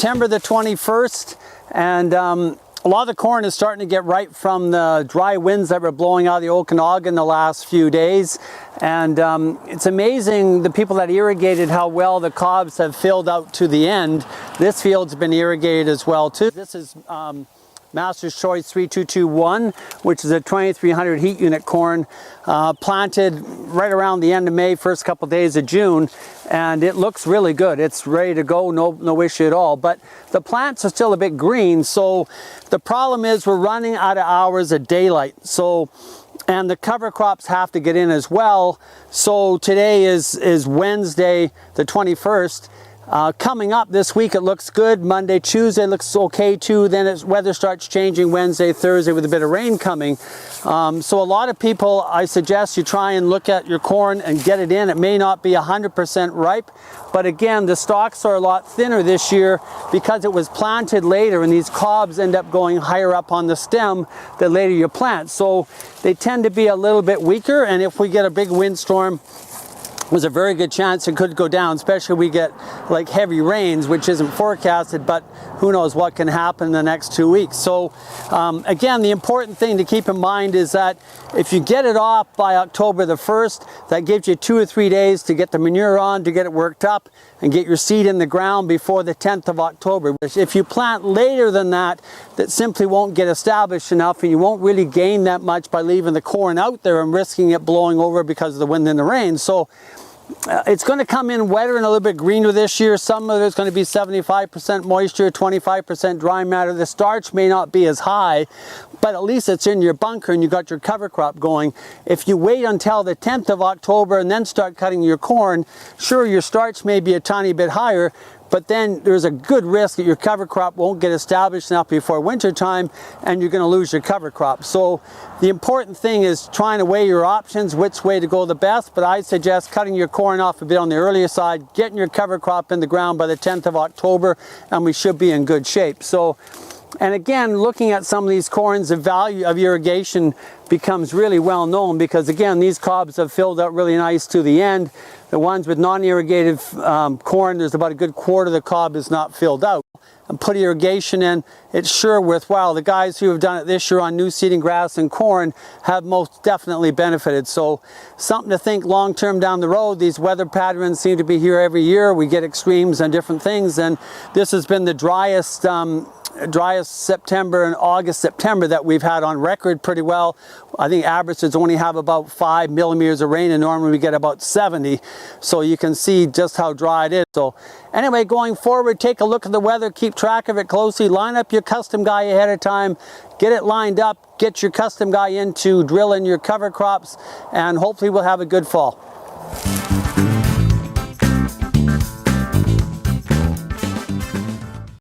September the 21st, and a lot of the corn is starting to get ripe from the dry winds that were blowing out of the Okanagan the last few days. And it's amazing, the people that irrigated, how well the cobs have filled out to the end. This field's been irrigated as well too. This is Master's Choice 3221, which is a 2300 heat unit corn, planted right around the end of May, first couple days of June, and it looks really good. It's ready to go, no issue at all. But the plants are still a bit green, so the problem is we're running out of hours of daylight. And the cover crops have to get in as well. So today is Wednesday the 21st. Coming up this week, it looks good. Monday, Tuesday looks okay too. Then weather starts changing Wednesday, Thursday with a bit of rain coming. So a lot of people, I suggest you try and look at your corn and get it in. It may not be 100% ripe, but again, the stalks are a lot thinner this year because it was planted later, and these cobs end up going higher up on the stem the later you plant. So they tend to be a little bit weaker, and if we get a big windstorm, there's a very good chance it could go down, especially if we get like heavy rains, which isn't forecasted, but who knows what can happen in the next 2 weeks. So again, the important thing to keep in mind is that if you get it off by October the 1st, that gives you 2 or 3 days to get the manure on, to get it worked up, and get your seed in the ground before the 10th of October. If you plant later than that, that simply won't get established enough, and you won't really gain that much by leaving the corn out there and risking it blowing over because of the wind and the rain. So it's going to come in wetter and a little bit greener this year. Some of it's going to be 75% moisture, 25% dry matter. The starch may not be as high, but at least it's in your bunker and you got your cover crop going. If you wait until the 10th of October and then start cutting your corn, sure, your starch may be a tiny bit higher, but then there's a good risk that your cover crop won't get established enough before winter time, and you're going to lose your cover crop. So the important thing is trying to weigh your options, which way to go the best. But I suggest cutting your corn off a bit on the earlier side, getting your cover crop in the ground by the 10th of October, and we should be in good shape. So, and again, looking at some of these corns, the value of irrigation becomes really well known, because again, these cobs have filled out really nice to the end. The ones with non-irrigated corn, there's about a good quarter of the cob is not filled out. And put irrigation in, it's sure worthwhile. The guys who have done it this year on new seeding grass and corn have most definitely benefited. So something to think long-term down the road. These weather patterns seem to be here every year. We get extremes and different things, and this has been the driest September and September that we've had on record pretty well. I think averages only have about 5 millimeters of rain, and normally we get about 70. So you can see just how dry it is. So anyway, going forward, take a look at the weather, keep track of it closely, line up your custom guy ahead of time, get it lined up, get your custom guy in to drill in your cover crops, and hopefully we'll have a good fall.